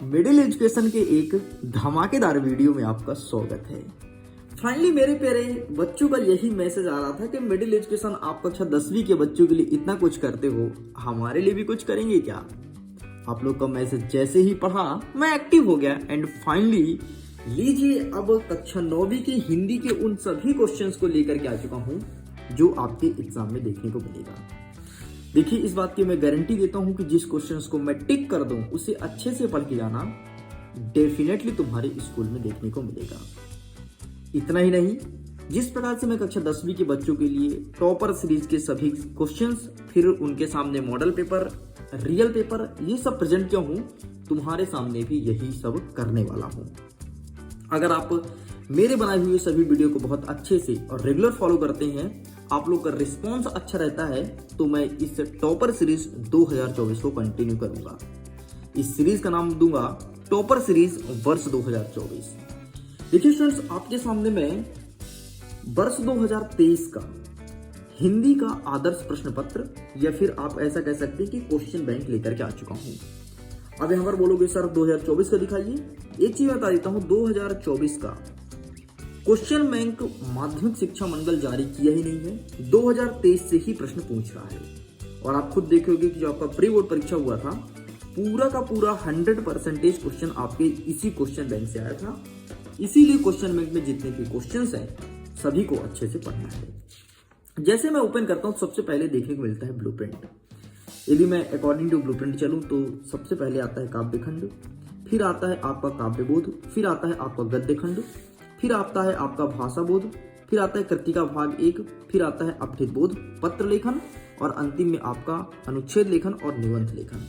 Middle education के एक धमाकेदार वीडियो में आपका स्वागत है। फाइनली मेरे प्यारे बच्चों का यही मैसेज आ रहा था कि मिडिल एजुकेशन आप कक्षा 10वीं के बच्चों के लिए इतना कुछ करते हो, हमारे लिए भी कुछ करेंगे क्या? आप लोग का मैसेज जैसे ही पढ़ा मैं एक्टिव हो गया एंड फाइनली लीजिए अब कक्षा 9वीं की हिंदी के उन सभी क्वेश्चंस को लेकर के आ चुका हूं जो आपके एग्जाम में देखने को मिलेगा। देखिए, इस बात की मैं गारंटी देता हूं कि जिस क्वेश्चंस को मैं टिक कर दूं उसे अच्छे से पढ़ के जाना डेफिनेटली तुम्हारे स्कूल में देखने को मिलेगा। इतना ही नहीं, जिस प्रकार से मैं कक्षा 10वीं के बच्चों के लिए टॉपर सीरीज के सभी क्वेश्चंस, फिर उनके सामने मॉडल पेपर, रियल पेपर, ये सब प्रेजेंट किया हूं, तुम्हारे सामने भी यही सब करने वाला हूं। अगर आप मेरे बनाए हुए सभी वीडियो को बहुत अच्छे से और रेगुलर फॉलो करते हैं, आप लोग का रिस्पॉन्स अच्छा रहता है, तो मैं इस टॉपर सीरीज 2024 को कंटिन्यू करूंगा। इस सीरीज का नाम दूंगा टॉपर सीरीज वर्ष 2024। देखिए स्टूडेंट्स, आपके सामने मैं वर्ष 2023 का हिंदी का आदर्श प्रश्न पत्र या फिर आप ऐसा कह सकते हैं कि क्वेश्चन बैंक लेकर के आ चुका हूं। अब यहां पर बोलोगे सर 2024 का दिखाइए। एक चीज बता देता हूं, 2024 का क्वेश्चन बैंक माध्यमिक शिक्षा मंडल जारी किया ही नहीं है, 2023 से ही प्रश्न पूछ रहा है। और आप खुद देखोगे कि जो आपका प्री बोर्ड परीक्षा हुआ था, पूरा का पूरा 100% क्वेश्चन आपके इसी क्वेश्चन बैंक से आया था। इसीलिए क्वेश्चन बैंक में जितने भी क्वेश्चंस हैं सभी को अच्छे से पढ़ना है। जैसे मैं ओपन करता हूं, सबसे पहले देखने को मिलता है ब्लूप्रिंट। यदि मैं अकॉर्डिंग टू ब्लूप्रिंट चलूं तो सबसे पहले आता है काव्य खंड, फिर आता है आपका काव्य बोध, फिर आता है आपका गद्य खंड, फिर आता है आपका भाषा बोध, फिर आता है कृतिका भाग 1, फिर आता है अपठित बोध, पत्र लेखन और अंतिम में आपका अनुच्छेद लेखन और निबंध लेखन।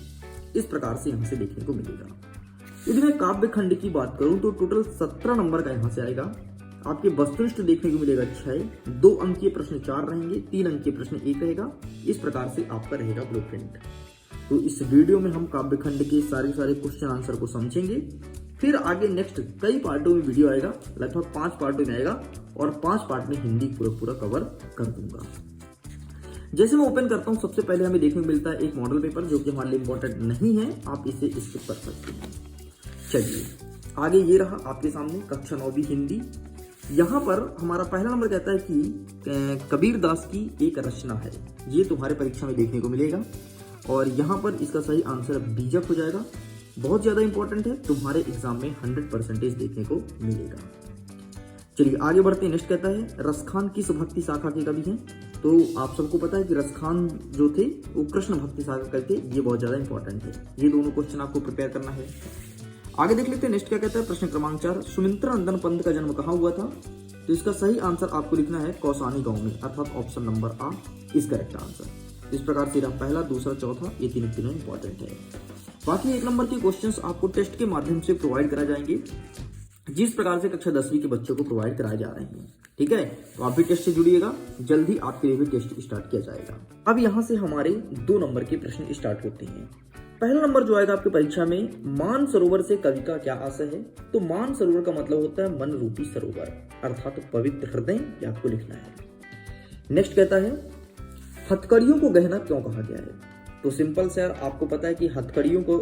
इस प्रकार से यहां से देखने को मिलेगा। यदि मैं काव्य खंड की बात करूं तो टोटल 17 नंबर का यहां से आएगा। आपके वस्तुनिष्ठ देखने को मिलेगा 6, 2 अंकीय प्रश्न 4 रहेंगे, 3 अंकीय प्रश्न 1 रहेगा। इस प्रकार से आपका रहेगा ब्लूप्रिंट। तो इस वीडियो में हम काव्य खंड के सारे क्वेश्चन आंसर को समझेंगे। फिर आगे नेक्स्ट कई पार्टों में वीडियो आएगा, लगभग 5 पार्टों में आएगा और 5 पार्ट में हिंदी पूरा कवर कर दूंगा। जैसे मैं ओपन करता हूं, सबसे पहले हमें देखने को मिलता है एक मॉडल पेपर जो कि हमारे लिए इंपॉर्टेंट नहीं है, आप इसे स्किप कर सकते हैं। चलिए आगे ये रहा आपके सामने कक्षा 9वीं हिंदी। यहाँ पर हमारा पहला नंबर कहता है कि कबीर दास की एक रचना है। ये तुम्हारे परीक्षा में देखने को मिलेगा और यहाँ पर इसका सही आंसर बीजक हो जाएगा। बहुत ज्यादा इंपॉर्टेंट है, तुम्हारे एग्जाम में 100% देखने को मिलेगा। चलिए आगे बढ़ते हैं। नेक्स्ट कहता है रसखान किस भक्ति शाखा के कवि हैं? तो आप सबको पता है कि रसखान जो थे वो कृष्ण भक्ति शाखा के थे। ये बहुत ज्यादा इंपॉर्टेंट है, ये दोनों क्वेश्चन आपको प्रिपेयर करना है। आगे देख लेते हैं। नेक्स्ट क्या कहता है, प्रश्न क्रमांक 4, सुमित्रा नंदन पंत का जन्म कहाँ हुआ था? तो इसका सही आंसर आपको लिखना है कौसानी गांव में, अर्थात ऑप्शन नंबर आ इस करेक्ट आंसर। इस प्रकार से पहला, दूसरा, चौथा ये तीनों इंपॉर्टेंट है। बाकी 1 नंबर के क्वेश्चंस आपको टेस्ट के माध्यम से प्रोवाइड कराए जाएंगे, जिस प्रकार से कक्षा 10वीं के बच्चों को प्रोवाइड कराए जा रहे हैं। ठीक है, तो आप भी टेस्ट से जुड़िएगा, जल्दी आपके लिए भी टेस्ट स्टार्ट किया जाएगा। अब यहाँ से हमारे 2 नंबर के प्रश्न स्टार्ट होते हैं। पहला नंबर जो आएगा आपकी परीक्षा में, मान सरोवर से कवि का क्या आशय है? तो मान सरोवर का मतलब होता है मन रूपी सरोवर, अर्थात पवित्र हृदय, ये आपको लिखना है। नेक्स्ट कहता है हथकड़ियों को गहना क्यों कहा गया है? तो सिंपल से यार, आपको पता है कि हथकड़ियों को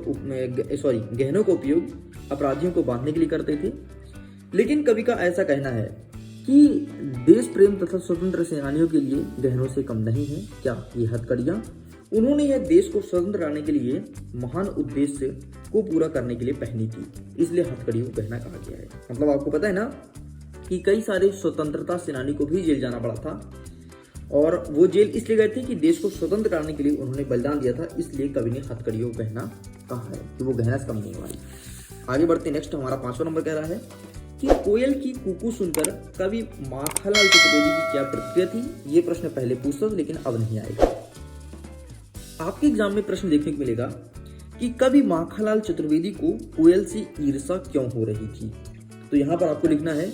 गहनों का उपयोग अपराधियों को बांधने के लिए करते थे। लेकिन कवि का ऐसा कहना है कि देश प्रेम तथा स्वतंत्र सेनानियों के लिए गहनों से कम नहीं है क्या ये हथकड़ियां? उन्होंने यह देश को स्वतंत्र कराने के लिए महान उद्देश्य को पूरा करने के लिए पहनी थी, इसलिए हथकड़ियों को गहना कहा गया है। मतलब आपको पता है ना कि कई सारे स्वतंत्रता सेनानी को भी जेल जाना पड़ा था और वो जेल इसलिए गए थे कि देश को स्वतंत्र कराने के लिए उन्होंने बलिदान दिया था, इसलिए कवि ने हथकड़ियों को गहना कहा है कि वो गहना से कम नहीं वाली। आगे बढ़ते नेक्स्ट, हमारा 5वां नंबर कह रहा है कि कोयल की कूकू सुनकर कवि माखनलाल चतुर्वेदी की क्या प्रतिक्रिया थी? ये प्रश्न पहले पूछता था लेकिन अब नहीं आएगा। आपके एग्जाम में प्रश्न देखने को मिलेगा कि कवि माखनलाल चतुर्वेदी को कोयल से ईर्ष्या क्यों हो रही थी? तो यहाँ पर आपको लिखना है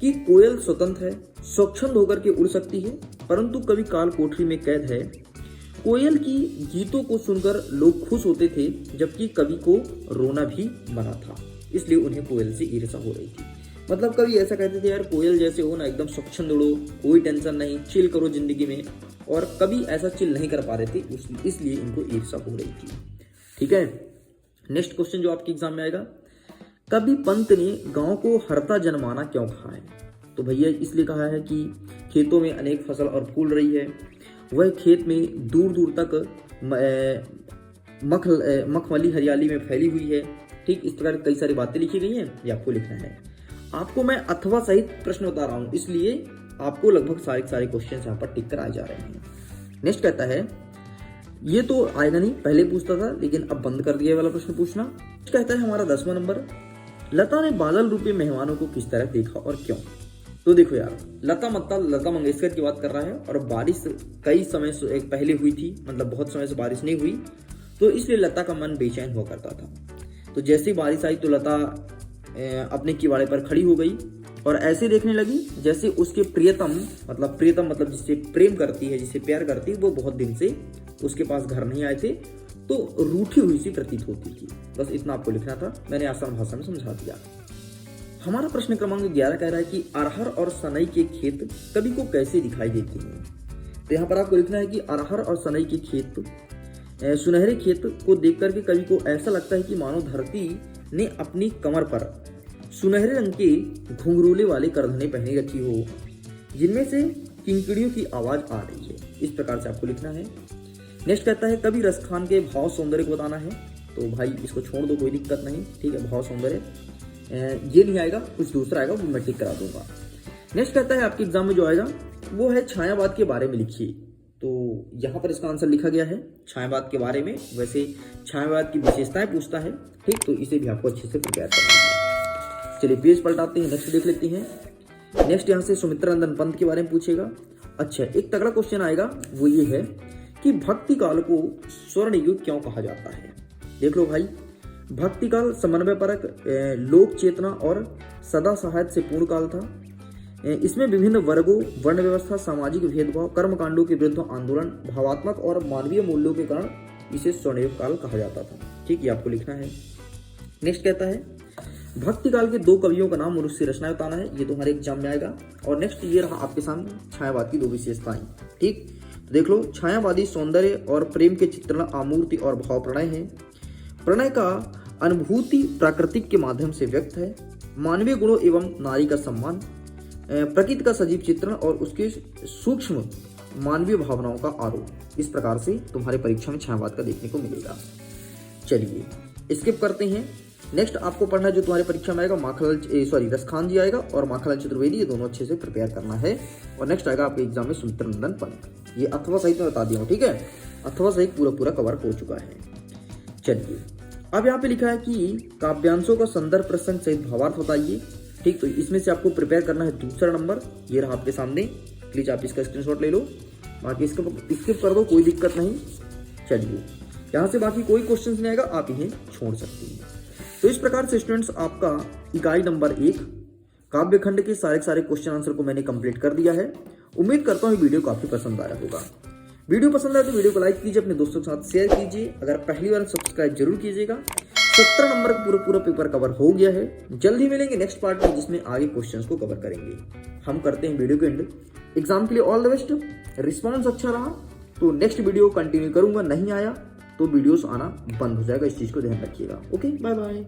कि कोयल स्वतंत्र है, स्वच्छंद होकर के उड़ सकती है, परंतु कवि काल कोठरी में कैद है। कोयल की गीतों को सुनकर लोग खुश होते थे, जबकि कवि को रोना भी बना था, इसलिए उन्हें कोयल से ईर्ष्या हो रही थी। मतलब कवि ऐसा कहते थे यार कोयल जैसे हो ना, एकदम स्वच्छंद उड़ो, कोई टेंशन नहीं, चिल करो जिंदगी में, और कभी ऐसा चिल नहीं कर पा रहे थे, इसलिए इनको ईर्ष्या हो रही थी। ठीक है, नेक्स्ट क्वेश्चन जो आपके एग्जाम में आएगा, कभी पंत ने गांव को हरता जनमाना क्यों कहा है? तो भैया इसलिए कहा है कि खेतों में अनेक फसल और फूल रही है, वह खेत में दूर दूर तक मखमली हरियाली में फैली हुई है। ठीक इस प्रकार कई सारी बातें लिखी गई हैं, ये आपको लिखना है। आपको मैं अथवा सहित प्रश्न बता रहा हूं, इसलिए आपको लगभग सारे क्वेश्चन यहाँ पर टिक कर आ जा रहे हैं। नेक्स्ट कहता है, ये तो आएगा नहीं, पहले पूछता था लेकिन अब बंद कर दिया वाला प्रश्न पूछना। कहता है हमारा 10वां नंबर, लता ने बालल रूपी मेहमानों को किस तरह देखा और क्यों? तो देखो यार, लता मतलब लता मंगेशकर की बात कर रहा है, और बारिश कई समय से पहले हुई थी, मतलब बहुत समय से बारिश नहीं हुई, तो इसलिए लता का मन बेचैन हुआ करता था। तो जैसे ही बारिश आई तो लता अपने किवाड़े पर खड़ी हो गई और ऐसे देखने लगी जैसे उसके प्रियतम मतलब जिससे प्रेम करती है, जिससे प्यार करती है, वो बहुत दिन से उसके पास घर नहीं आए थे, तो रूठी हुई सी प्रतीत होती थी। बस इतना आपको लिखना था, मैंने आसान भाषा में समझा दिया। हमारा प्रश्न क्रमांक 11 कह रहा है कि अरहर और सनई के खेत कवि को कैसे दिखाई देते हैं? तो यहाँ पर आपको लिखना है कि अरहर और सनई के खेत, सुनहरे खेत को देख करके कवि को ऐसा लगता है कि मानो धरती ने अपनी कमर पर सुनहरे रंग के घुंघरूले वाले करधने पहने रखी हो, जिनमें से किंकड़ियों की आवाज आ रही है। इस प्रकार से आपको लिखना है। नेक्स्ट कहता है, कवि रसखान के भाव सौंदर्य को बताना है। तो भाई इसको छोड़ दो, कोई दिक्कत नहीं, ठीक है। भाव सौंदर्य ये नहीं आएगा, कुछ दूसरा आएगा, वो मैं टिक करा दूंगा। नेक्स्ट कहता है आपके एग्जाम में जो आएगा वो है छायावाद के बारे में लिखिए। तो यहाँ पर इसका आंसर लिखा गया है छायावाद के बारे में। वैसे छायावाद की विशेषताएं पूछता है, ठीक, तो इसे भी आपको अच्छे से प्रिपेयर करना है। चलिए पेज पलटाते हैं, नेक्स्ट देख लेते हैं। नेक्स्ट यहाँ से सुमित्रा नंदन पंत के बारे में पूछेगा। अच्छा, एक तगड़ा क्वेश्चन आएगा, वो ये है कि भक्ति काल को स्वर्ण युग क्यों कहा जाता है? देख लो भाई, भक्ति काल समन्वय परक, लोक चेतना और सदा सहायता से पूर्ण काल था। इसमें विभिन्न वर्गों, वर्ण व्यवस्था, सामाजिक भेदभाव, कर्मकांडों के विरुद्ध आंदोलन, भावात्मक और मानवीय मूल्यों के कारण इसे स्वर्णयुग काल कहा जाता था। ठीक, ये आपको लिखना है। नेक्स्ट कहता है, भक्ति काल के 2 कवियों का नाम और उसकी रचनाएं बताना है। ये तुम्हारे एग्जाम में आएगा। और नेक्स्ट ये रहा आपके सामने छायावाद की 2 विशेषताएं। ठीक, तो देख लो, छायावादी सौंदर्य और प्रेम के चित्रण, आमूर्ति और भाव प्रणय है। प्रणय का अनुभूति प्राकृतिक के माध्यम से व्यक्त है। मानवीय गुणों एवं नारी का सम्मान, प्रकृति का सजीव चित्रण और उसके सूक्ष्म मानवीय भावनाओं का आरोप। इस प्रकार से तुम्हारे परीक्षा में छायावाद का देखने को मिलेगा। चलिए स्किप करते हैं। नेक्स्ट आपको पढ़ना है जो तुम्हारी परीक्षा में आएगा रसखान जी आएगा और माखनलाल चतुर्वेदी, ये दोनों अच्छे से प्रिपेयर करना है। और नेक्स्ट आएगा आपके एग्जाम में सुमित्रा नंदन पंत। ये अथवा सहित मैं बता दिया हूँ, ठीक है, अथवा सहित पूरा कवर हो चुका है। चलिए अब यहाँ पे लिखा है कि काव्यांशों का संदर्भ प्रसंग सहित भावार्थ बताइए। ठीक, तो इसमें से आपको प्रिपेयर करना है दूसरा नंबर, ये रहा आपके सामने, प्लीज आप इसका स्क्रीनशॉट ले लो, बाकी इसका स्किप कर दो, कोई दिक्कत नहीं। चलिए यहाँ से बाकी कोई क्वेश्चन नहीं आएगा, आप इन्हें छोड़ सकते हैं। तो इस प्रकार से स्टूडेंट्स आपका इकाई नंबर 1 काव्य खंड के सारे क्वेश्चन आंसर को मैंने कंप्लीट कर दिया है। उम्मीद करता हूँ वीडियो काफी पसंद आया होगा। वीडियो पसंद आए तो वीडियो को लाइक कीजिए, अपने दोस्तों के साथ शेयर कीजिए। अगर पहली बार सब्सक्राइब जरूर कीजिएगा। 17 नंबर का पूरा पेपर कवर हो गया है। जल्द ही मिलेंगे नेक्स्ट पार्ट में, जिसमें आगे क्वेश्चंस को कवर करेंगे। हम करते हैं वीडियो को एंड। एग्जाम के लिए ऑल द बेस्ट। रिस्पॉन्स अच्छा रहा तो नेक्स्ट वीडियो कंटिन्यू करूंगा, नहीं आया तो वीडियोस आना बंद हो जाएगा, इस चीज को ध्यान रखिएगा। Okay, bye bye.